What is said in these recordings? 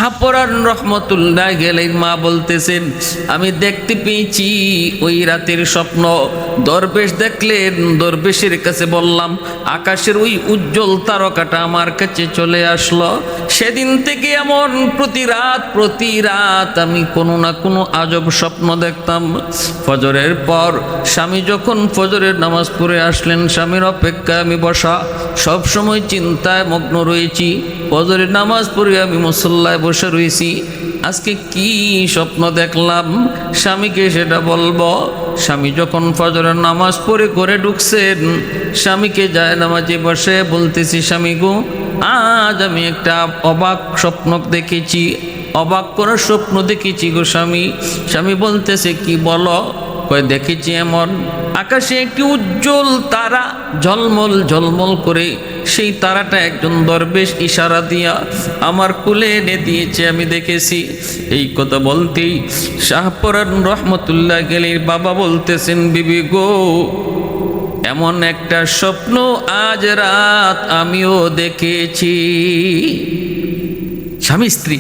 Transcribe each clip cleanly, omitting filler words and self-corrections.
শাহপরান রহমতুল্লাহ আলাইহির মা বলতেছেন, আমি দেখতে পেয়েছি ওই রাতের স্বপ্ন। দরবেশ দেখলেন, দরবেশের কাছে বললাম, আকাশের ওই উজ্জ্বল তারকাটা আমার কাছে চলে আসলো। সেদিন থেকে এমন প্রতি রাত আমি কোনো না কোনো আজব স্বপ্ন দেখতাম। ফজরের পর স্বামী যখন ফজরের নামাজ পড়ে আসলেন, স্বামীর অপেক্ষায় আমি বসা, সব সময় চিন্তায় মগ্ন রয়েছি। ফজরের নামাজ পড়ে আমি মুসল্লায় বসে রয়েছি। আজকে কি স্বপ্ন দেখলাম, স্বামীকে সেটা বলবো। স্বামী যখন ফজরের নামাজ পড়ে করে ঢুকছেন, স্বামীকে যায় নামাজে বসে বলতেছি, স্বামী গো, আজ আমি একটা অবাক স্বপ্ন দেখেছি, অবাক করার স্বপ্ন দেখেছি গো স্বামী। স্বামী বলতেছে, কি বলো? কয়, দেখেছি এমন আকাশে একটি উজ্জ্বল তারা ঝলমল ঝলমল করে, সেই তারাটা একজন দরবেশ ইশারা দিয়া আমার কোলে এনে দিয়েছে, আমি দেখেছি। এই কথা বলতেই শাহপরান রহমতুল্লাহ আলাইহির বাবা বলতেছেন, বিবি গো, এমন একটা স্বপ্ন আজ রাত আমিও দেখেছি। স্বামী স্ত্রী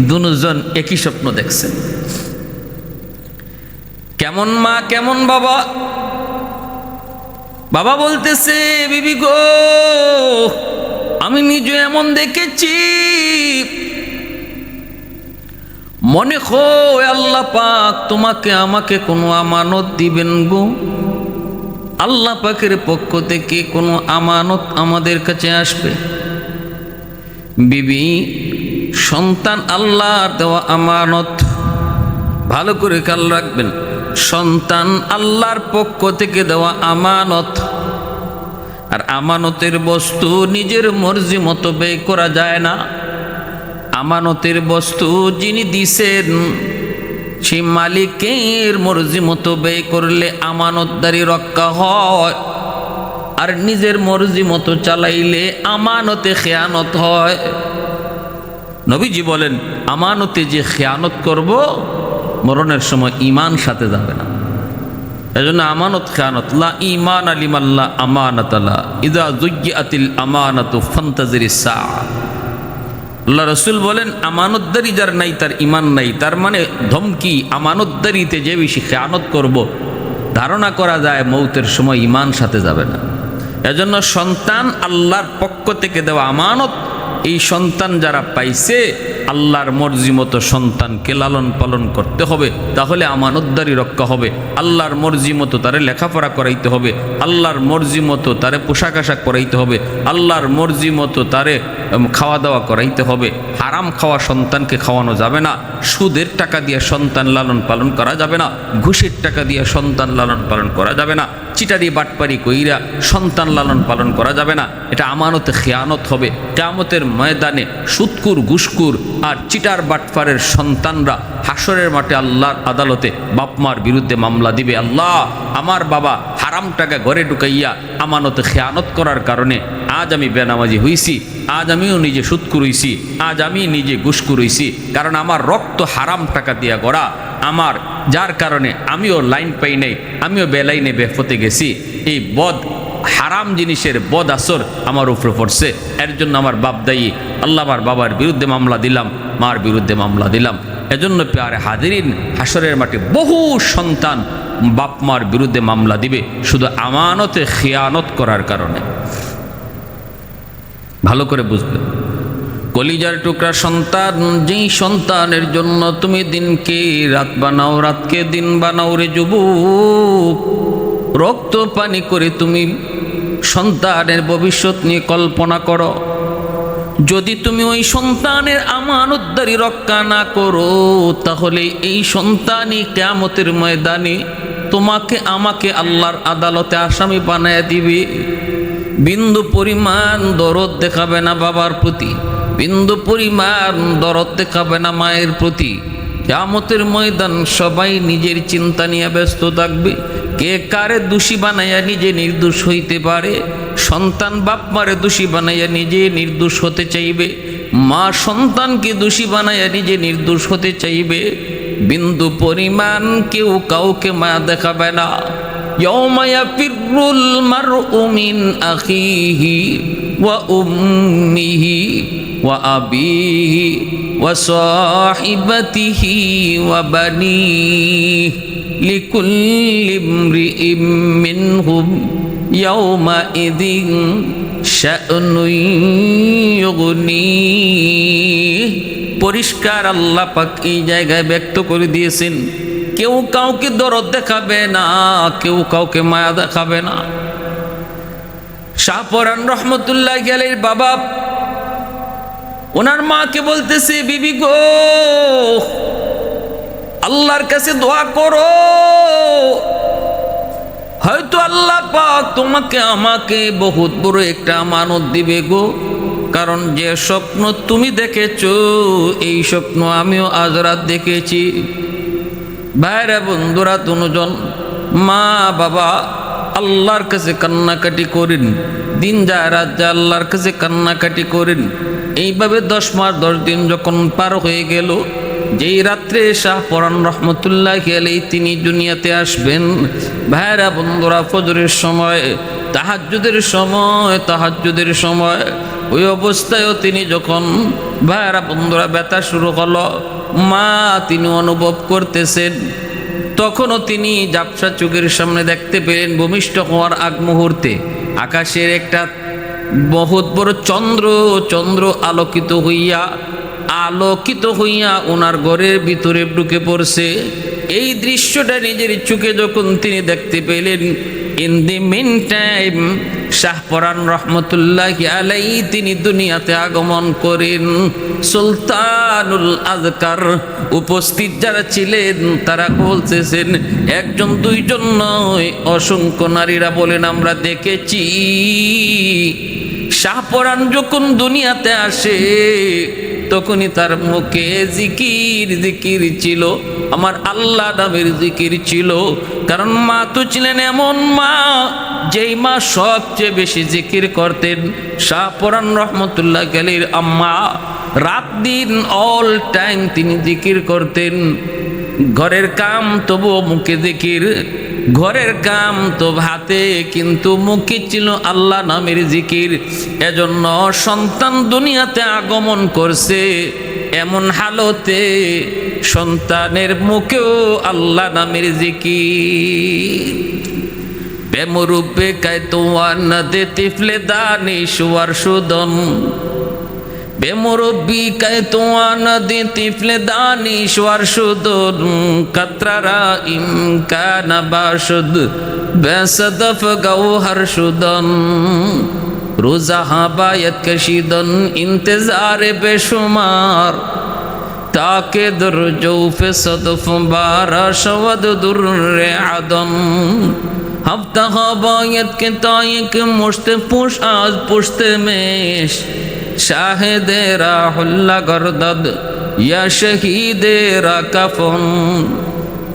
দুজন একই স্বপ্ন দেখছেন। কেমন মা কেমন বাবা? বাবা বলতেছে, বিবি গো, আমি নিজে এমন দেখেছি, মনে হয় আল্লাহ পাক তোমাকে আমাকে কোনো আমানত দিবেন গো। আল্লাহ পাকের পক্ষ থেকে কোনো আমানত আমাদের কাছে আসবে। বিবি, সন্তান আল্লাহর দেওয়া আমানত, ভালো করে খেয়াল রাখবেন। সন্তান আল্লাহর পক্ষ থেকে দেওয়া আমানত, আর আমানতের বস্তু নিজের মর্জি মতো ব্যয় করা যায় না। আমানতের বস্তু যিনি দিছেন, সেই মালিকের মর্জি মতো ব্যয় করলে আমানতদারি রক্ষা হয়, আর নিজের মর্জি মতো চালাইলে আমানতে খেয়ানত হয়। নবীজি বলেন, আমানতে যে খেয়ানত করব, মরণের সময় ঈমান সাথে যাবে না। এজন্য আমানত খেয়ানত, লা ঈমান লিমাল্লা আমানাত লা, ইযা যুয়্যাতিল আমানাতু ফান্তাজিরিস সাআ। আল্লাহ রাসূল বলেন, আমানতদারি যার নাই তার ঈমান নাই। তার মানে ধমকি, আমানতদারিতে যে বেশি খেয়ানত করব, ধারণা করা যায় মৌতের সময় ঈমান সাথে যাবে না। এজন্য সন্তান আল্লাহর পক্ষ থেকে দেওয়া আমানত। এই সন্তান যারা পাইছে, আল্লাহর মর্জি মতো সন্তানকে লালন পালন করতে হবে, তাহলে আমানতদারি রক্ষা হবে। আল্লাহর মর্জি মতো তারে লেখাপড়া করাইতে হবে, আল্লাহর মর্জি মতো তারে পোশাক আশাক করাইতে হবে, আল্লাহর মর্জি মতো তারে খাওয়া দাওয়া করাইতে হবে। হারাম খাওয়া সন্তানকে খাওয়ানো যাবে না। সুদের টাকা দিয়ে সন্তান লালন পালন করা যাবে না। ঘুষের টাকা দিয়ে সন্তান লালন পালন করা যাবে না। চিটারি বাটপারি কইরা সন্তান লালন পালন করা যাবে না। এটা আমানতে খেয়ানত হবে। কিয়ামতের ময়দানে সুদকুর, ঘুষকুর আর চিটার বাটপারের সন্তানরা হাসরের মাঠে আল্লাহর আদালতে বাপমার বিরুদ্ধে মামলা দিবে, আল্লাহ, আমার বাবা হারাম টাকা ঘরে ঢুকাইয়া আমানতে খেয়ানত করার কারণে আজ আমি বেনামাজি হইছি, আজ আমিও নিজে সুদকুর হইছি, আজ আমি নিজে ঘুষকুর হইছি, কারণ আমার রক্ত হারাম টাকা দিয়া গড়া, আমার যার কারণে আমিও লাইন পাই নাই, আমিও বেলাইনে বেফতে গেছি। এই বদ হারাম জিনিসের বদ আসর আমার উপরে পড়ছে, এর জন্য আমার বাপ দায়ী। আল্লাহ, আমার বাবার বিরুদ্ধে মামলা দিলাম, মার বিরুদ্ধে মামলা দিলাম। এজন্য প্যারে হাজিরিন, হাসরের মাঠে বহু সন্তান বাপ মার বিরুদ্ধে মামলা দিবে শুধু আমানতে খেয়ানত করার কারণে। ভালো করে বুঝবেন, কলিজার টুকরা সন্তান, যেই সন্তানের জন্য তুমি দিনকে রাত বানাও, রাতকে দিন বানাও রে যুবক, রক্ত পানি করে তুমি সন্তানের ভবিষ্যৎ নিয়ে কল্পনা করো। যদি তুমি ওই সন্তানের আমানতদারি রক্ষা না করো, তাহলে এই সন্তানই কিয়ামতের ময়দানে তোমাকে আমাকে আল্লাহর আদালতে আসামি বানায় দিবে। বিন্দু পরিমাণ দরদ দেখাবে না বাবার প্রতি, বিন্দু পরিমাণ দরদ দেখাবে না মায়ের প্রতি। কিয়ামতের ময়দান সবাই নিজের চিন্তা নিয়ে ব্যস্ত থাকবে। কে কারে দোষী বানাইয়া নিজে নির্দোষ হইতে পারে। সন্তান বাপ মারে দোষী বানাইয়া নিজে নির্দোষ হতে চাইবে, মা সন্তানকে দোষী বানাইয়া নিজে নির্দোষ হতে চাইবে। বিন্দু পরিমাণ কেউ কাউকে মায়া দেখাবে না। ইয়াউমা ইয়াফিরুল মারউ মিন আখিহি ওয়া উম্মিহি وأبيه وصاحبته وبنيه لكل امرئ منهم يومئذ شأن يغنيه। পরিষ্কার আল্লাহ পাক এই জায়গায় ব্যক্ত করে দিয়েছেন, কেউ কাউকে দরদ দেখাবে না, কেউ কাউকে মায়া দেখাবে না। শাহপরান রহমতুল্লাহ আলাইহির বাবা ওনার মাকে বলতেছে, বিবি গো, আল্লাহর কাছে দোয়া করো, হয়তো আল্লাহ পাক তোমাকে আমাকে বহুত বড় একটা আমানত দিবে গো। কারণ যে স্বপ্ন তুমি দেখেছো এই স্বপ্ন আমিও আজ রাত দেখেছি। ভাইরা বন্ধুরা, দুজন মা বাবা আল্লাহর কাছে কান্নাকাটি করেন, দিন যায় রাত যায় আল্লাহর কাছে কান্নাকাটি করেন। এইভাবে 10 মাস 10 দিন যখন পার হয়ে গেল, যেই রাত্রে শাহপরান রহমতুল্লাহ আলাইহি তিনি দুনিয়াতে আসবেন, ভাইরা বন্ধুরা, ফজরের সময়, তাহাজ্জুদের সময় ওই অবস্থায়ও তিনি যখন ভাইরা বন্ধুরা ব্যথা শুরু হলো, মা তিনি অনুভব করতেছেন, তখনও তিনি ঝাপসা চোখের সামনে দেখতে পেলেন ভূমিষ্ঠ হওয়ার আগ মুহূর্তে আকাশের একটা বহুত বড় চন্দ্র আলোকিত হইয়া ওনার ঘরের ভিতরে ঢুকে পড়ছে। এই দৃশ্যটা নিজের চোখে যখন তিনি দেখতে পেলেন, in the meantime Shahparan রহমতুল্লাহ আলাইহি তিনি দুনিয়াতে আগমন করেন। সুলতানুল আজকার উপস্থিত যারা ছিলেন তারা বলতেছেন, একজন দুইজন নয়, অসংখ্য নারীরা বলেন আমরা দেখেছি শাহপরান যখন দুনিয়াতে আসে তখনই তার মুখে জিকির ছিল, আমার আল্লাহ নামের জিকির ছিল। কারণ মা তো ছিলেন এমন মা, যেই মা সবচেয়ে বেশি জিকির করতেন। শাহপরান রহমতুল্লাহ আলাইহির আম্মা রাত দিন অল টাইম তিনি জিকির করতেন। ঘরের কাম তবুও মুখে জিকির, ঘরের কাম তো হাতে, কিন্তু মুখে ছিল আল্লাহ নামের জিকির। এজন্য সন্তান দুনিয়াতে আগমন করছে, এমন হালতে সন্তানের মুখেও আল্লাহ নামের জিকির। বেমরুবে কায়তোয়ান দে তিফলে দানিশওয়ার সুদন, বেমুরব্বি কায়তোয়ান দে তিফলে দানিশওয়ার সুদন, কাতরারা ইমকানা বাশুদ বেসদফ গৌহর সুদন, রোজাহা বায়ত কশিদন ইন্তজারে বেশুমার, তাকে dur জৌফে সদফ বারা শওদ দুর্রে আদম, হফতা বায়ত কে তায়ক মুশতে পুশ আজ পুশতে মেশ, শাহেদেরা হুল্লা গরদদ ইয়া শহীদেরা কাফন,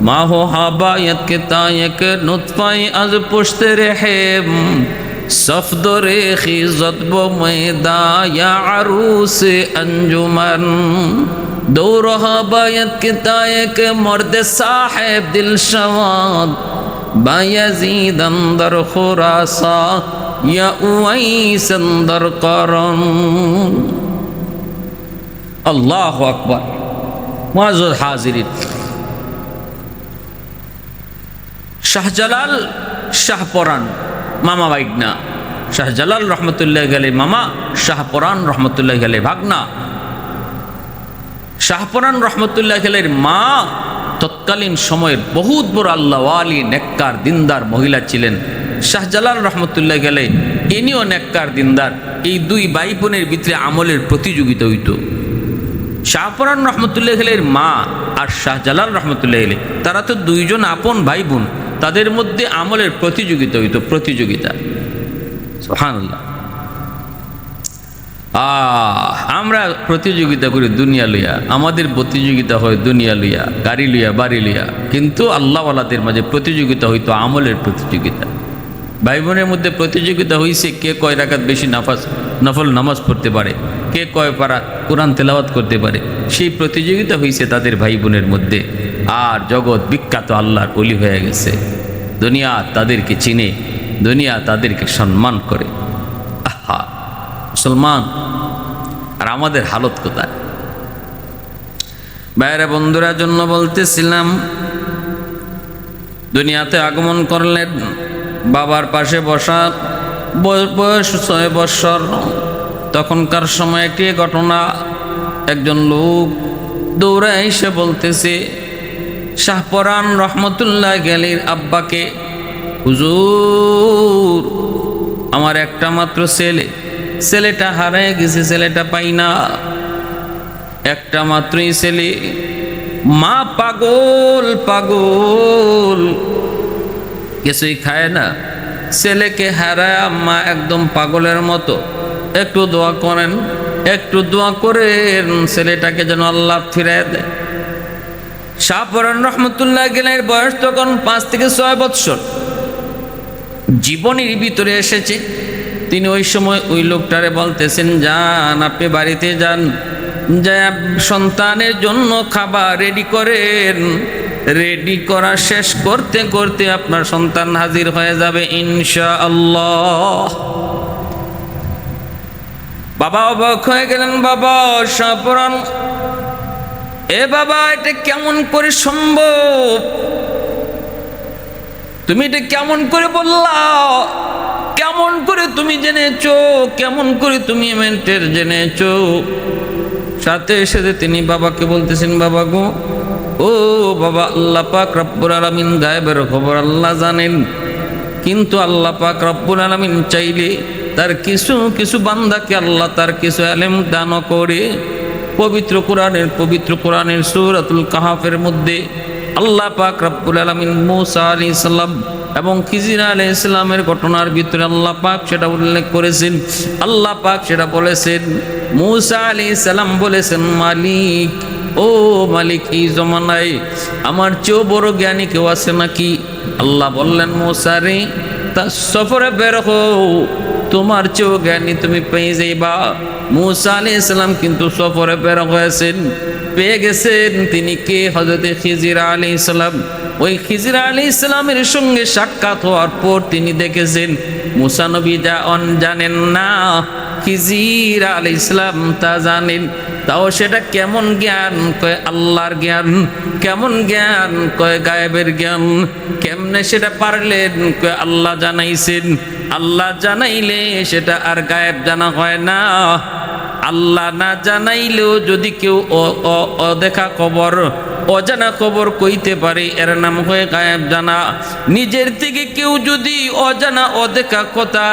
মাহো হাবায়ত কে তায়ক নুতফাই আজ পুশতে রেহেম, সফদরে খিজত বো ময়দা ইয়া আরুসে अंजुमन, দৌর হাবায়ত কে তায়ক মর্দ সাহেব দিল শওয়াদ, বায়াজিদ अंदर खुरासा या उवैस अंदर करम। अल्लाहु अकबर। मुअज़्ज़ज़ हाज़िरीन, শাহজালাল শাহপরান মামা ভাগনা, শাহজালাল রহমতুল্লাহ আলাইহি মামা, শাহপরান রহমতুল্লাহ আলাইহি ভাগনা। শাহপরান রহমতুল্লাহ আলাইহির মা তৎকালীন সময়ের বহুত বড় আল্লাহ ওয়ালি নেককার দিনদার মহিলা ছিলেন। শাহজালাল রহমতুল্লাহ আলাইহি ইনিও নেককার দিনদার। এই দুই ভাই বোনের ভিতরে আমলের প্রতিযোগিতা হইত। শাহপরান রহমতুল্লাহ আলাইহির মা আর শাহজালাল রহমতুল্লাহ আলাইহি তারা তো দুইজন আপন ভাই বোন, তাদের মধ্যে আমলের প্রতিযোগিতা হইত, প্রতিযোগিতা। সুবহানাল্লাহ। আমরা প্রতিযোগিতা করি দুনিয়া লইয়া, আমাদের প্রতিযোগিতা হয় দুনিয়া লইয়া, গাড়ি লইয়া, বাড়ি লইয়া, কিন্তু আল্লাহওয়ালাদের মাঝে প্রতিযোগিতা হইতো আমলের প্রতিযোগিতা। ভাই বোনের মধ্যে প্রতিযোগিতা হইছে কে কয় রাকাত বেশি নফল নামাজ পড়তে পারে, কে কয় পারা কোরআন তেলাওয়াত করতে পারে, সেই প্রতিযোগিতা হইছে তাদের ভাই বোনের মধ্যে। আর জগৎ বিখ্যাত আল্লাহর ওলি হয়ে গেছে, দুনিয়া তাদেরকে চিনে, দুনিয়া তাদেরকে সম্মান করে। আহা মুসলমান, আর আমাদের হালত কোথায়? বাইরে বন্ধুরা জন্য বলতেছিলাম, দুনিয়াতে আগমন করলেন, বাবার পাশে বসা, বয়স 6 বৎসর। তখনকার সময় একটি ঘটনা, একজন লোক দৌড়ে এসে বলতেছে শাহপরান রহমতুল্লাহ আলাইহির আব্বাকে, হুজুর আমার একটা মাত্র ছেলেটা হারিয়ে গেছে, ছেলেটা পাই না, একটা মাত্রই ছেলে, মা পাগল পাগল, কিছুই খায় না, ছেলেকে হারায় মা একদম পাগলের মতো। একটু দোয়া করেন, একটু দোয়া করেন ছেলেটাকে যেন আল্লাহ ফিরিয়ে দেয়। শাহপরান রহমতুল্লাহ আলাইহির বয়স তখন 5 থেকে 6 বৎসর। জীবনের ভিতরে এসেছে। তিনি ওই সময় ওই লোকটারে বলতেছেন, যান আপনি বাড়িতে যান, যা সন্তানের জন্য খাবার রেডি করেন, রেডি করা শেষ করতে করতে আপনার সন্তান হাজির হয়ে যাবে ইনশাআল্লাহ। বাবা অবাক হয়ে গেলেন। বাবা শাহপরান, এ বাবা এটা কেমন করে সম্ভব? তুমি এটা কেমন করে বললা? কেমন করে তুমি জেনেছো? কেমন করে তুমি এমেন্টের জেনেছো? সাথে সাথে তিনি বাবাকে বলতেছেন, বাবা গো, ও বাবা, আল্লাহ পাক রব্বুল আলামিন গায়েবের খবর আল্লাহ জানেন, কিন্তু আল্লাহ পাক রব্বুল আলামিন চাইলে তার কিছু কিছু বান্দাকে আল্লাহ তার কিছু ইলম দান করে। পবিত্র কোরআনের সূরাতুল কাহফের মধ্যে আল্লাহ পাক রব্বুল আলামিন মূসা আলাইহিস সালাম এবং খিজির আলাইহিস সালামের ঘটনার ভিতরে আল্লাহ পাক সেটা উল্লেখ করেছেন। আল্লাহ পাক সেটা বলেছেন, মূসা আলাইহিস সালাম বলেছেন, মালিক, ও মালিক, এই জমানায় আমার চেয়েও বড় জ্ঞানী কেউ আছে নাকি? আল্লাহ বললেন, মূসা রে, তা সফরে বের হও, তোমার চেয়েও জ্ঞানী তুমি পেয়ে যাইবা। মূসা আলাইহিস সালাম কিন্তু সফরে বের হয়েছেন, পেয়ে গেছেন তিনি কে? হযরতে খিজির আলাইহিস সালাম। ওই খিজির আলাইহিস সালামের সঙ্গে সাক্ষাৎ হওয়ার পর তিনি দেখেছেন মূসা নবী যা জানেন না, খিজির আলাইহিস সালাম তা জানেন। তাও সেটা কেমন জ্ঞান? কয় আল্লাহর জ্ঞান। কেমন জ্ঞান? কয় গায়েবের জ্ঞান। কেমনে সেটা পারলেন? কয় আল্লাহ জানাইছেন। আল্লাহ জানাইলে সেটা আর গায়েব জানা হয় না। আল্লাহ না জানাইলেও যদি কেউ অদেখা খবর, অজানা খবর কইতে পারে, এর নাম হয়ে গায়েব জানা। নিজের থেকে কেউ যদি অজানা অদেখা কথা,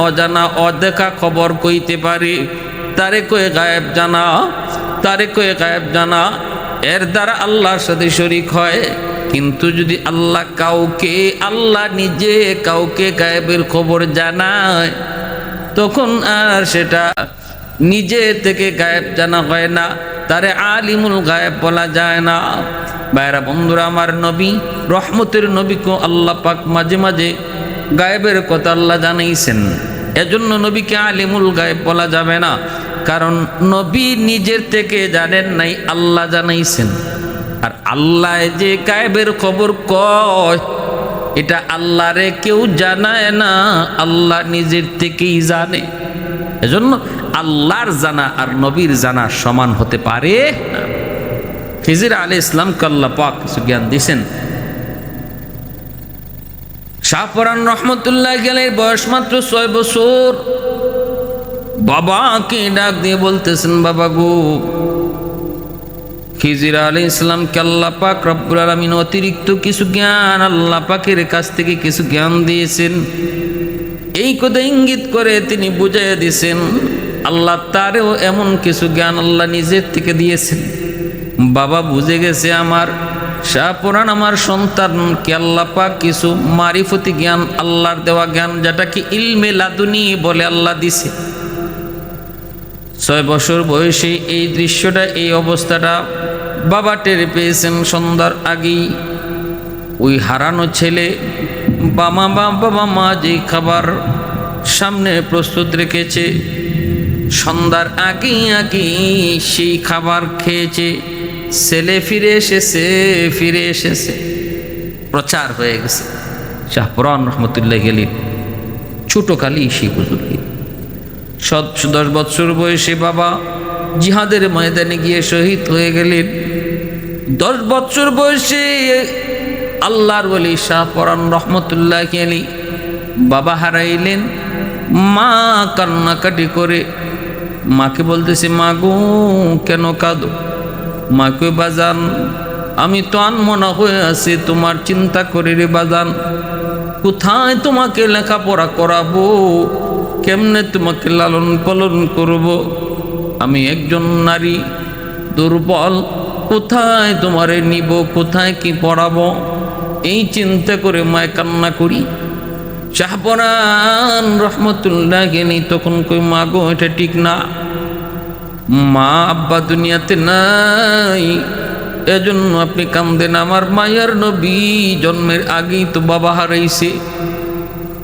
অজানা অদেখা খবর কইতে পারে, তারে কয়ে গায়েব জানা, তারে কয়ে গায়েব জানা। এর দ্বারা আল্লাহর সাথে শরীক হয়। কিন্তু যদি আল্লাহ নিজে কাউকে গায়েবের খবর জানায়, তখন আর সেটা নিজে থেকে গায়েব জানা হয় না, তারে আলিমুল গায়েব বলা যায় না। ভাইরা বন্ধুরা, আমার নবী, রহমতের নবীকে আল্লাহ পাক মাঝে মাঝে গায়েবের কথা আল্লাহ জানাইছেন। এজন্য নবীকে আলিমুল গায়েব বলা যাবে না, কারণ নবী নিজের থেকে জানেন নাই, আল্লাহ জানাইছেন। আর আল্লাহ যে গায়েবের খবর কয়, এটা আল্লাহরে কেউ জানায় না, আল্লাহ নিজের থেকেই জানে। এজন্য আল্লাহর জানা আর নবীর জানা সমান হতে পারে না। খিজির আলাইহিস সালামকে আল্লাহ পাক কিছু জ্ঞান দিয়েছেন। শাহপরান রহমতুল্লাহ আলাইহির বয়স মাত্র 6 বছর। বাবাকে ডাক দিয়ে বলতেছেন, বাবা গো, খিজির আলাইহিস সালামকে আল্লাহ পাক রব্বুল আলামিন অতিরিক্ত কিছু জ্ঞান আল্লাহ পাকের কাছ থেকে কিছু জ্ঞান দিয়েছেন। এই কথা ইঙ্গিত করে তিনি বুঝাইয়া দিয়েছেন, আল্লাহ তারেও এমন কিছু জ্ঞান আল্লাহ নিজের থেকে দিয়েছেন। বাবা বুঝে গেছে আমার শাহপরান, আমার সন্তানকে আল্লাহ পাক কিছু মারিফতি জ্ঞান, আল্লাহর দেওয়া জ্ঞান, যেটাকে ইলমে লাদুনি বলে আল্লাহ দিছে। 6 বছর বয়সে এই দৃশ্যটা, এই অবস্থাটা বাবা টের পেয়েছেন সন্ধ্যার আগেই। ওই হারানো ছেলে বাবা মা যে খাবার সামনে প্রস্তুত রেখেছে, সন্ধ্যার আগে সেই খাবার খেয়েছে। ছেলে ফিরে এসেছে, প্রচার হয়ে গেছে। শাহপরান রহমতুল্লাহ আলাইহি ছোট কালি সেই বুজুর্গ 10 বছর বয়সে বাবা জিহাদের ময়দানে গিয়ে শহীদ হয়ে গেলেন। 10 বছর বয়সে আল্লাহর ওলি শাহ পরান রহমতুল্লাহি আলাইহি বাবা হারাইলেন। মা কান্নাকাটি করে মাকে বলতেছে, মা গো কেন কাঁদো? মা কই, বাজান আমি তো আনমনা হয়ে আছি তোমার চিন্তা করে রে বাজান। কোথায় তোমাকে লেখাপড়া করাবো, কেমনে তোমাকে লালন পালন করব? আমি একজন নারী দুর্বল, কোথায় তোমারে নিব, কোথায় কি পড়াবো, এই চিন্তা করে মায় কান্না করি। শাহ পরান রহমতুল্লাহি আলাইহি তখন কই, মা গো এটা ঠিক না, মা আব্বা দুনিয়াতে নাই, এজন্য আপনি কান্দেন। আমার মায়ের নবী জন্মের আগেই তো বাবা হারাইছে।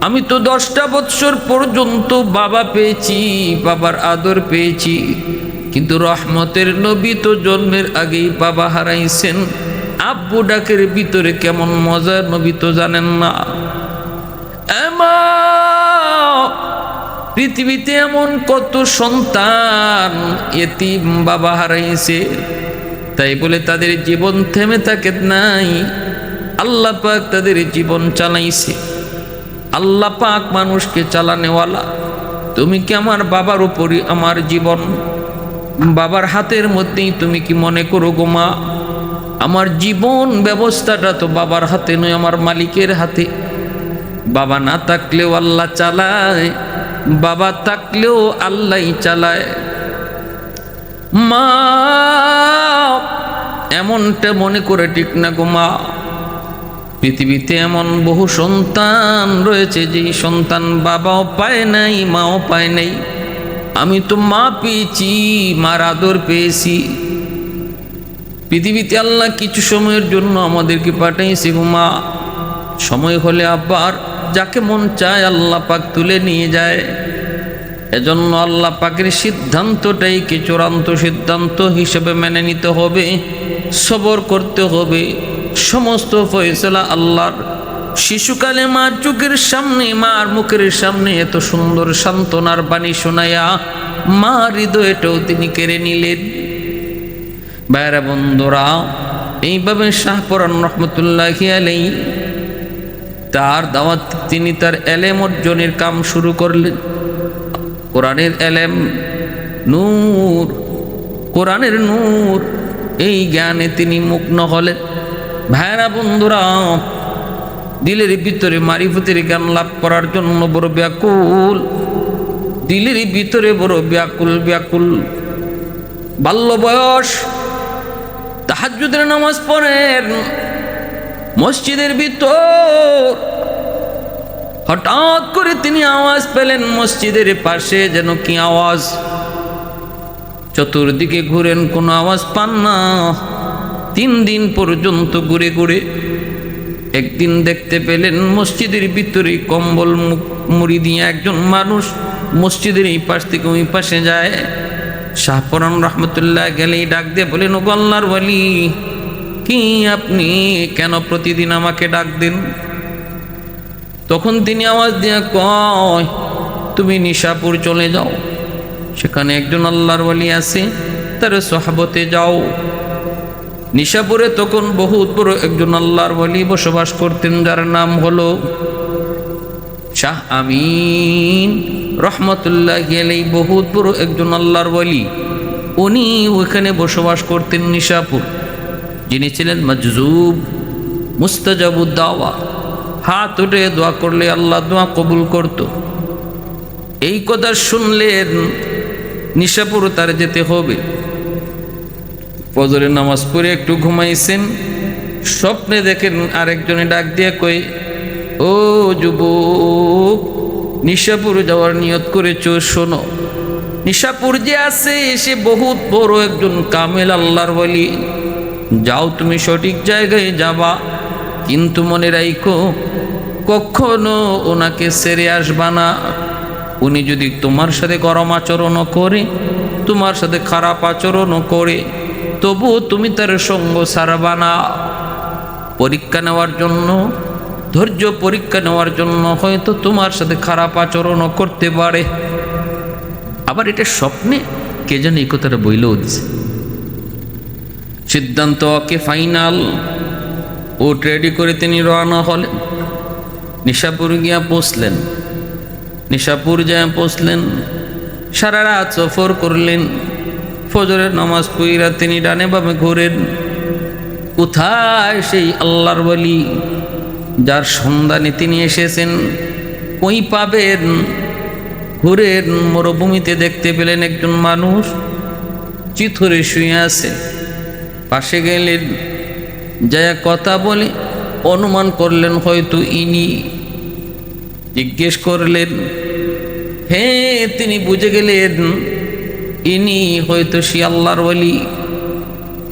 আমি তো 10টা বৎসর পর্যন্ত বাবা পেয়েছি, বাবার আদর পেয়েছি, কিন্তু রহমতের নবী তো জন্মের আগেই বাবা হারাইছেন। আব্বু ডাকের ভিতরে কেমন মজার নবী তো জানেন না। পৃথিবীতে এমন কত সন্তান এতিম বাবা হারাইছে, তাই বলে তাদের জীবন থেমে থাকে নাই। আল্লাহ পাক তাদের জীবন চালাইছে। আল্লাহ পাক মানুষকে চালানেওয়ালা। তুমি কি আমার বাবার উপরই আমার জীবন, বাবার হাতের মধ্যেই তুমি কি মনে করো গো মা? আমার জীবন ব্যবস্থাটা তো বাবার হাতে নয়, আমার মালিকের হাতে। বাবা না থাকলেও আল্লাহ চালায়, বাবা থাকলেও আল্লাহই চালায়। মা এমনটা মনে করে ঠিক না গো মা। পৃথিবীতে এমন বহু সন্তান রয়েছে যেই সন্তান বাবাও পায় নাই, মাও পায় নাই। আমি তো মা পেয়েছি, মার আদর পেয়েছি। পৃথিবীতে আল্লাহ কিছু সময়ের জন্য আমাদেরকে পাঠাইছে গো মা। সময় হলে আবার যাকে মন চায় আল্লাহ পাক তুলে নিয়ে যায়। এজন্য আল্লাহ পাকের সিদ্ধান্তটাই কি চূড়ান্ত সিদ্ধান্ত হিসেবে মেনে নিতে হবে, সবর করতে হবে। সমস্ত ফয়সালা আল্লাহর। শিশুকালে মার চোখের সামনে, মার মুখের সামনে এত সুন্দর সান্ত্বনার বাণী শোনায়া মার হৃদয়টাও তিনি কেড়ে নিলেন। ভাইরা বন্ধুরা, এইভাবে শাহ পরান রহমতুল্লাহি আলাইহি তার দাওয়াত, তিনি তার এলেম অর্জনের কাম শুরু করলেন। কোরআনের এলেম নূর, কোরআনের নূর, এই জ্ঞানে তিনি মগ্ন হলেন। ভাইরা বন্ধুরা, দিলের ভিতরে মারিফতের জ্ঞান লাভ করার জন্য বড় ব্যাকুল, দিলের ভিতরে বড় ব্যাকুল। বাল্য বয়স, তাহাজ্জুদের নামাজ পড়েন মসজিদের ভিতর। হঠাৎ করে তিনি আওয়াজ পেলেন মসজিদের পাশে যেন কি আওয়াজ। চতুর্দিকে ঘুরেন, কোনো আওয়াজ পান না। 3 দিন পর্যন্ত ঘুরে ঘুরে একদিন দেখতে পেলেন মসজিদের ভিতরে কম্বল মুড়ি দিয়ে একজন মানুষ মসজিদের এই পাশ থেকে ওই পাশে যায়। শাহ পরান রহমতুল্লাহ গেলেই ডাক দিয়ে বলেন, ও আল্লাহর ওয়ালি, কি আপনি কেন প্রতিদিন আমাকে ডাক দেন? তখন তিনি আওয়াজ দিয়ে কয়, তুমি নিশাপুর চলে যাও, সেখানে একজন আল্লাহর ওয়ালি আছে, তার সহবতে যাও। নিশাপুরে তখন বহুত বড় একজন আল্লাহর ওয়ালি বসবাস করতেন, যার নাম হলো শাহ আমিন রহমতুল্লাহি আলাইহি। বহুত বড় একজন আল্লাহর ওয়ালি, উনি ওইখানে বসবাস করতেন নিশাপুর। যিনি ছিলেন মজজুব, মুস্তাজাবুদ দাওয়া, হাত উঠে দোয়া করলে আল্লাহ দোয়া কবুল করত। এই কথা শুনলেন নিশাপুর তার যেতে হবে। ফজরের নামাজ পড়ে একটু ঘুমাইছেন, স্বপ্নে দেখেন আরেকজনে ডাক দিয়ে কই, ও যুবক, নিশাপুর যাওয়ার নিয়ত করেছ, শোনো, নিশাপুর যে আছে সে বহুত বড় একজন কামেল আল্লাহর ওয়ালি। যাও, তুমি সঠিক জায়গায় যাবা, কিন্তু মনে রাখো কখনো ওনাকে ছেড়ে আসবা না। উনি যদি তোমার সাথে গরম আচরণও করে, তোমার সাথে খারাপ আচরণও করে, তবু তুমি তার সঙ্গ ছাড়বা না। পরীক্ষা নেওয়ার জন্য, ধৈর্য পরীক্ষা নেওয়ার জন্য হয়তো তোমার সাথে খারাপ আচরণও করতে পারে। আবার এটা স্বপ্নে কে যেন এই কথাটা বইলেও দিছে। সিদ্ধান্ত ওকে ফাইনাল, ওট রেডি করে তিনি রওনা হলেন। নিশাপুর গিয়া পৌঁছলেন। নিশাপুর যায় পৌঁছলেন, সারা রাত সফর করলেন। ফজরের নামাজ পড়িয়া তিনি ডানে বামে ঘোরেন। কোথায় সেই আল্লাহর ওয়ালি যার সন্ধানে তিনি এসেছেন, কই পাবেন? ঘুরেন, মরুভূমিতে দেখতে পেলেন একজন মানুষ চিথরে শুয়ে আছে। পাশে গেলেন, যায় কথা বলে অনুমান করলেন হয়তো ইনি। জিজ্ঞেস করলেন, হ্যাঁ, তিনি বুঝে গেলেন ইনি হয়তো সে আল্লাহর ওয়ালি,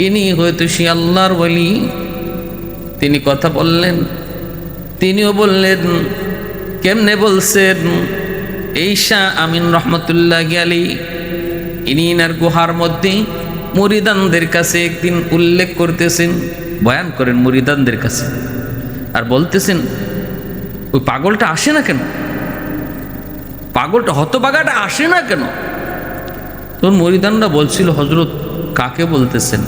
ইনি হয়তো সে আল্লাহর ওয়ালি। তিনি কথা বললেন, তিনিও বললেন, কেমনে বলছেন? এই শাহ আমিন রহমতুল্লাহ আলী, ইনি ইনার গুহার মধ্যে মুরিদানদের কাছে একদিন উল্লেখ করতেছেন, বয়ান করেন মুরিদানদের কাছে, আর বলতেছেন ওই পাগলটা আসে না কেন, পাগলটা হতবাগাটা আসে না কেন? তখন মুরিদানরা বলছিল, হজরত কাকে বলতেছেন?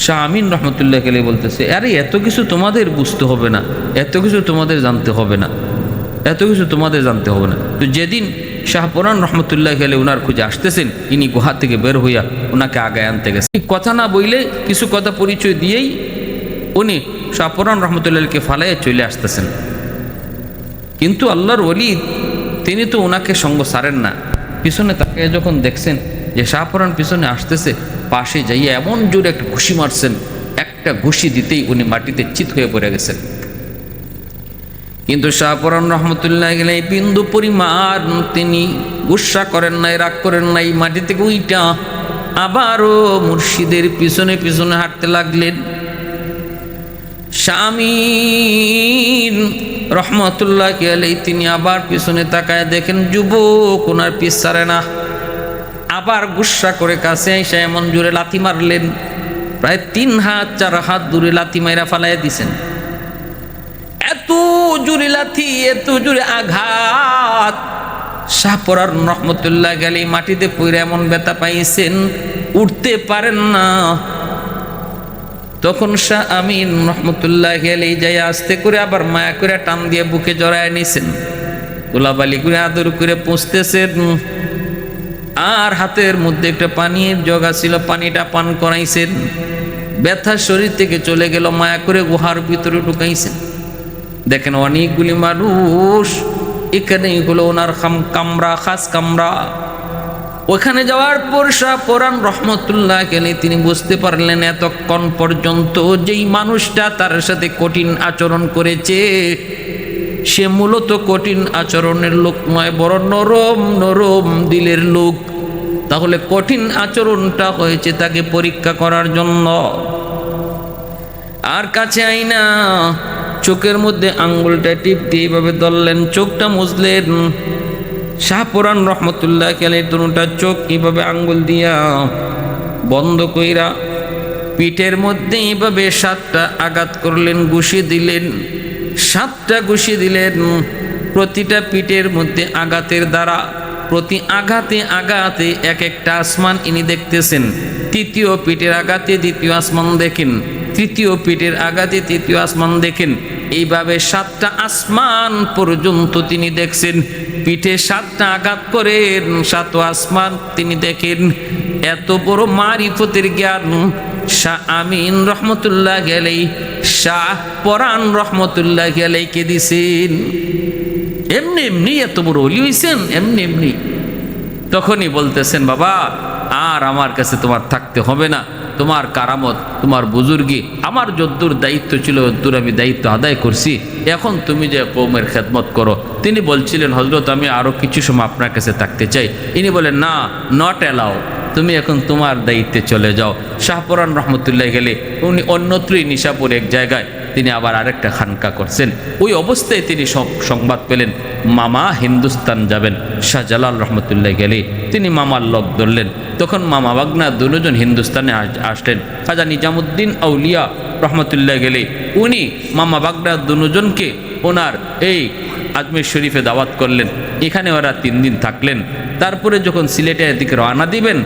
শাহ আমিন রহমতুল্লাহ আলী বলতেছে, আরে এত কিছু তোমাদের বুঝতে হবে না, এত কিছু তোমাদের জানতে হবে না, এত কিছু তোমাদের জানতে হবে না। তো যেদিন শাহপুরান রহমতুল্লাহ আলী ওনার খুঁজে আসতেছেন, ইনি গুহা থেকে বের হইয়া ওনাকে আগায় আনতে গেছে। কথা না বইলে কিছু কথা পরিচয় দিয়েই উনি শাহপুরান রহমতুল্লাহকে ফালাইয়া চলে আসতেছেন। কিন্তু আল্লাহর ওলি তিনি তো ওনাকে সঙ্গ সারেন না। পিছনে তাকে যখন দেখছেন যে শাহপুরান পিছনে আসতেছে, পাশে যাইয়া এমন জোরে একটা ঘুষি মারছেন, একটা ঘুষি দিতেই উনি মাটিতে চিত হয়ে পড়ে গেছেন। কিন্তু শাহপুরান রহমতুল্লাহ গেলে বিন্দু পরিমাণ তিনি গুসা করেন নাই, রাগ করেন নাই। মাটি থেকে উইটা আবারও মুর্শিদের পিছনে পিছনে হাঁটতে লাগলেন। শামিন রহমতুল্লাহ গেলে তিনি আবার পিছনে তাকায় দেখেন যুবক ওনার পিছ ছাড়ে না। আবার গুসা করে কাছে এসে এমন জোরে লাথি মারলেন, প্রায় 3 হাত 4 হাত দূরে লাথি মাইরা ফালাইয়া দিছেন। এত জোরে লাথি, এত জোরে আঘাত, শাহপুরান রহমতুল্লাহ গেলে মাটিতে পড়ে এমন ব্যথা পাইছেন, উঠতে পারেন না। তখন শাহ আমিন রহমতুল্লাহ গেলে যাই আস্তে করে আবার মায়া করে টান দিয়ে বুকে জড়ায় নিছেন, গোলাবালি করে আদর করে পুষতেছেন। আর হাতের মধ্যে একটা পানির জগা ছিল, পানিটা পান করাইছেন। ব্যথা শরীর থেকে চলে গেল, মায়া করে গুহার ভিতরে ঢুকাইছেন। দেখেন অনেকগুলি মানুষ, এখানেই হলো ওনার কামরা, খাস কামরা। ওখানে যাওয়ার পর শাহপুরান রহমতুল্লাহ গেলে তিনি বুঝতে পারলেন এতক্ষণ পর্যন্ত যেই মানুষটা তার সাথে কঠিন আচরণ করেছে সে মূলত কঠিন আচরণের লোক নয়, বড় নরম নরম দিলের লোক। তাহলে কঠিন আচরণটা হয়েছে তাকে পরীক্ষা করার জন্য। আর কাছে আইনা চোখের মধ্যে আঙ্গুলটা টিপ দিয়ে এইভাবে ধরলেন, চোখটা মুছলেন। শাহপুরান রহমতুল্লাহ আলাইহি দুটা চোখ এইভাবে আঙ্গুল দিয়া বন্ধ কইরা পিঠের মধ্যে এইভাবে 7টা আঘাত করলেন, ঘুষি দিলেন। 7টা ঘুষি দিলেন। প্রতিটা পিঠের মধ্যে আঘাতের দ্বারা প্রতি আঘাতে আঘাতে এক একটা আসমান ইনি দেখতেছেন। তৃতীয় পিঠের আঘাতে দ্বিতীয় আসমান দেখেন, তৃতীয় পিঠের আঘাতে তৃতীয় আসমান দেখেন। এইভাবে 7টা আসমান পর্যন্ত তিনি দেখছেন। পিঠে 7টা আঘাত করেন, 7 আসমান তিনি দেখেন। এত বড় মারিফতের জ্ঞান শাহ আমিন রহমতুল্লাহ আলাইহি শাহপুরান রহমতুল্লাহ আলাইহিকে দিছেন। এমনি এমনি এত বড় ওলি হইছেন, এমনি এমনি। তখনই বলতেছেন, বাবা আর আমার কাছে তোমার থাকতে হবে না, তোমার কারামত, তোমার বুজুর্গি আমার যদ্দুর দায়িত্ব ছিল যদ্দুর আমি দায়িত্ব আদায় করছি, এখন তুমি যে কওমের খেদমত করো। তিনি বলছিলেন, হযরত আমি আরও কিছু সময় আপনার কাছে থাকতে চাই। ইনি বলেন, না, নট অ্যালাউ, তুমি এখন তোমার দায়িত্বে চলে যাও। শাহপুরান রহমতুল্লাহ গেলে উনি অন্যত্রই নিশাপুর এক জায়গায় তিনি আবার আরেকটা খানকা করছেন। ওই অবস্থায় তিনি সংবাদ পেলেন মামা হিন্দুস্তান যাবেন। শাহজালাল রহমতুল্লাহ গেলে তিনি মামার লোক ধরলেন। তখন মামা বাগনা দুজন হিন্দুস্তানে আসলেন। খাজা নিজামুদ্দিন আউলিয়া রহমতুল্লাহ গেলে উনি মামা বাগনা দুজনকে ওনার এই আজমির শরীফে দাওয়াত করলেন। এখানে ওরা 3 দিন থাকলেন। তারপরে যখন সিলেটের দিকে রওনা দিবেন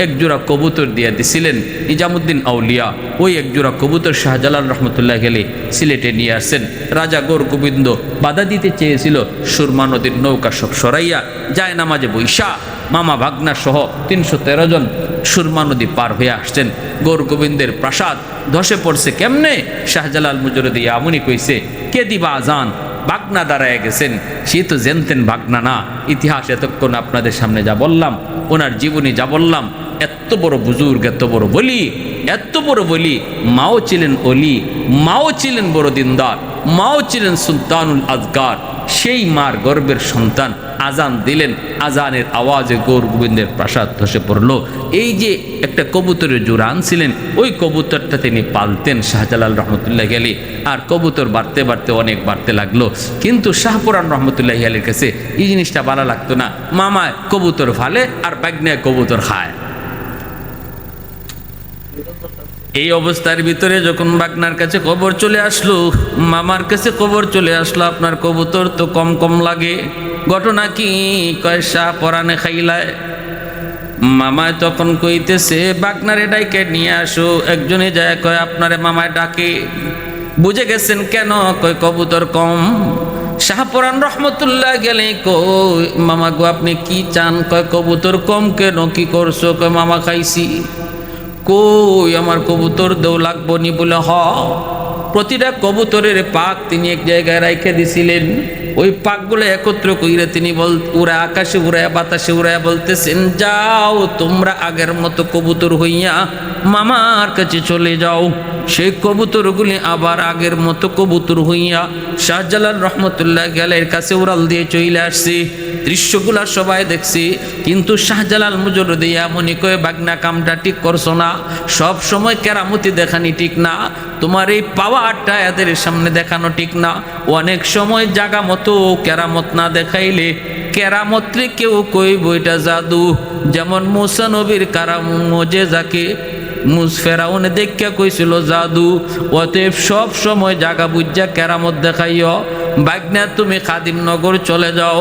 একজোড়া কবুতর দিয়ে দিছিলেন নিজামুদ্দিন আউলিয়া। ওই একজোড়া কবুতর শাহজালাল রহমতুল্লাহ গেলে সিলেটে নিয়ে আসছেন। রাজা গোরগোবিন্দ বাধা দিতে চেয়েছিল, সুরমা নদীর নৌকা সব সরাইয়া যায় নামাজে বৈশা মামা ভাগনা সহ 313 জন সুরমা নদী পার হয়ে আসছেন। গোরগোবিন্দের প্রাসাদ ধসে পড়ছে কেমনে? শাহজালাল মুজরদি আমনি কইছে কে দিবা আজান, বাগনা দাঁড়ায় গেছেন। সে তো জানতেন বাগনা না। ইতিহাস এতক্ষণ আপনাদের সামনে যা বললাম, ওনার জীবনী যা বললাম, এত বড় বুজুর্গ, এত বড় বলি, এত বড় বলি। মাও ছিলেন অলি, মাও ছিলেন বড় দিনদার, মাও ছিলেন সুলতানুল আজগার। সেই মার গর্বের সন্তান আজান দিলেন, আজানের আওয়াজে গোরগোবিন্দের প্রাসাদ ধসে পড়ল। এই যে একটা কবুতরের জোড়া আনছিলেন, ওই কবুতরটা তিনি পালতেন শাহজালাল রহমতুল্লাহ আলী। আর কবুতর বাড়তে বাড়তে অনেক বাড়তে লাগলো। কিন্তু শাহপুরান রহমতুল্লাহ আলীর কাছে এই জিনিসটা ভালো লাগতো না। মামায় কবুতর ফালে আর বাগনায় কবুতর খায়। এই অবস্থার ভিতরে যখন বাগনার কাছে খবর চলে আসলো, মামার কাছে খবর চলে আসলো, আপনার কবুতর তো কম কম লাগে, ঘটনা কি? কয় শাহ পরানে খাইলায়। মামায় তখন কইতেছে বাগনারে ডাইকে নিয়ে আসো। একজনে যায় কয় আপনারে মামায় ডাকে। বুঝে গেছেন কেন? কয় কবুতর কম। শাহপরান রহমতুল্লাহ গেলে কই মামা গো আপনি কি চান? কয় কবুতর কম কেন, কি করছো? কয় মামা খাইছি। কই আমার কবুতর দেও লাগবো নি? বলে হ। প্রতিটা কবুতরের পাক তিনি এক জায়গায় রাইখে দিছিলেন। ওই পাকগুলো একত্র কইরে তিনি উড়া আকাশে উড়ায় বাতাসে উড়ায় বলতেছেন যাও তোমরা আগের মতো কবুতর হইয়া মামার কাছে চলে যাও। সেই কবুতরগুলি আবার আগের মতো কবুতর হইয়া শাহজালাল রহমতুল্লাহ গেলের কাছে উড়াল দিয়ে চলে আসছি। দৃশ্যগুলা সবাই দেখছি, কিন্তু শাহজালাল মুজরদি এমনই কয়ে বাগনা কামটা ঠিক করছো না, সব সময় কেরামতি দেখানি ঠিক না, তোমার এই পাওয়ারটা এদের সামনে দেখানো ঠিক না। অনেক সময় জাগা মতো কেরামত না দেখাইলে কেরামত্রে কেউ কইব এটা জাদু। যেমন মুসা নবীর কারাম মোজেজাকে ফেরাউনে দেখা কইছিল জাদু। অতএব সব সময় জাগা বুঝা কেরামত দেখাইও। বাগনা তুমি খাদিমনগর চলে যাও,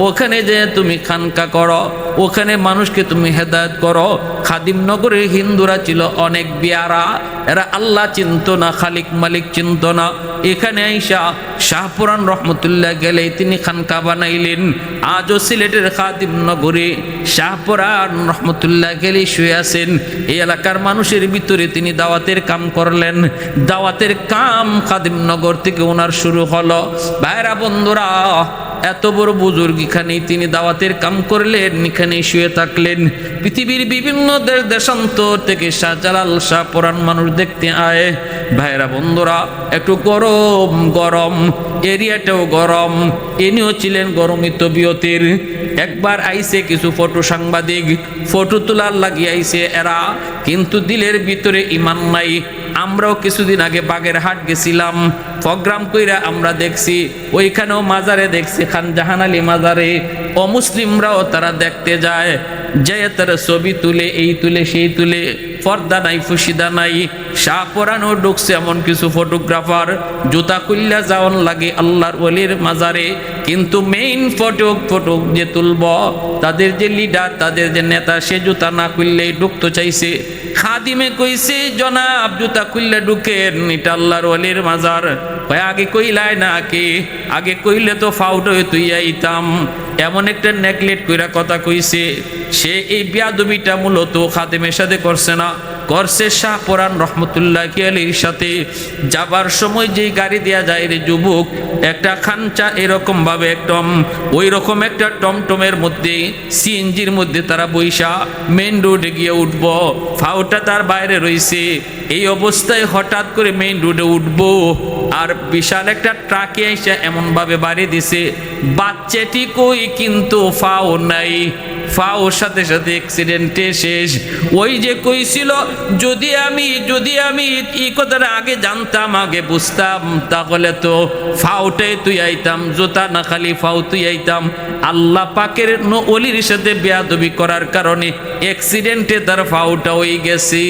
ওখানে যে তুমি খানকা করো, ওখানে মানুষকে তুমি হেদায়েত করো। খাদিমনগরের হিন্দুরা ছিল অনেক বিয়ারা, এরা আল্লাহ চিনত না, খালিক মালিক চিনত না। এখানে আইসা শাহপুরান রহমতুল্লাহ গেলে তিনি খানকা বানাইলেন। আজও সিলেটের খাদিমনগরে শাহপুরান রহমতুল্লাহ গেলে শুয়ে আছেন। এই এলাকার মানুষের ভিতরে তিনি দাওয়াতের কাম করলেন। দাওয়াতের কাম খাদিমনগর থেকে ওনার শুরু হলো। ভাইরা বন্ধুরা, এত বড় বুজুর্গ এখানে তিনি দাওয়াতের কাম করলেন, এখানে শুয়ে থাকলেন। পৃথিবীর বিভিন্ন দেশ দেশান্তর থেকে শাহজালাল শাহপুরান মানুষ দেখতে আয়। ভাইরা বন্ধুরা, একটু গরম গরম, এরিয়াটাও গরম। ইনিও ছিলেন গরমী তবিয়তের। একবার আইসে কিছু ফটো সাংবাদিক, ফটো তোলার লাগিয়ে আইসে এরা, কিন্তু দিলের ভিতরে ইমান নাই। আমরাও কিছুদিন আগে বাগেরহাট গেছিলাম, প্রোগ্রাম কইরা আমরা দেখছি, ওইখানেও মাজারে দেখছি, খান জাহান আলী মাজারে অমুসলিমরাও তারা দেখতে যায়, যে তারা ছবি তুলে, এই তুলে সেই তুলে, পর্দা নাই ফুসিদা নাই। শাহপুরানও ঢুকছে এমন কিছু ফটোগ্রাফার, জুতা খুললা যাওয়ান লাগে আল্লাহর ওলির মাজারে, কিন্তু মেইন ফটো যে তুলব, তাদের যে লিডার, তাদের যে নেতা, সে জুতা না খুললেই ঢুকতে চাইছে। খাদিমে কইছে জনাব জুতা খুললে ঢুকেন, এটা আল্লাহর ওলির মাজার। আগে কইলাই না কে? আগে কইলে তো ফাউটো তুই আইতাম। এমন একটা নেকলেট কইরা কথা কইছে। সে এই বিয়াদবিটা মূলত খাদিমের সাথে করছে না, করছে শাহপুরান রহমতুল্লাহ আলীর সাথে। যাবার সময় যেই গাড়ি দেয়া যায় রে যুবক, একটা খানচা এরকম ভাবে একদম ওই রকম একটা টমটমের মধ্যে, সিএনজির মধ্যে তারা বৈশা মেইন রোডে গিয়ে উঠব, ফাউটা তার বাইরে রইছে। এই অবস্থায় হঠাৎ করে মেইন রোডে উঠবো, আর বিশাল একটা ট্রাকে এসে এমন ভাবে বাড়ি দিছে, বাচ্চাটি কই কিন্তু ফাও নাই। ফাওর সাথে সাথে অ্যাক্সিডেন্টে শেষ। ওই যে কইছিল যদি আমি এই কথাটা আগে জানতাম, আগে বুঝতাম, তাহলে তো ফাউটাই তুই আইতাম, জুতা না খালি ফাউ তুই আইতাম। আল্লাহ পাকের ওলির সাথে বেয়াদবি করার কারণে অ্যাক্সিডেন্টে তার ফাউটা হয়ে গেছে।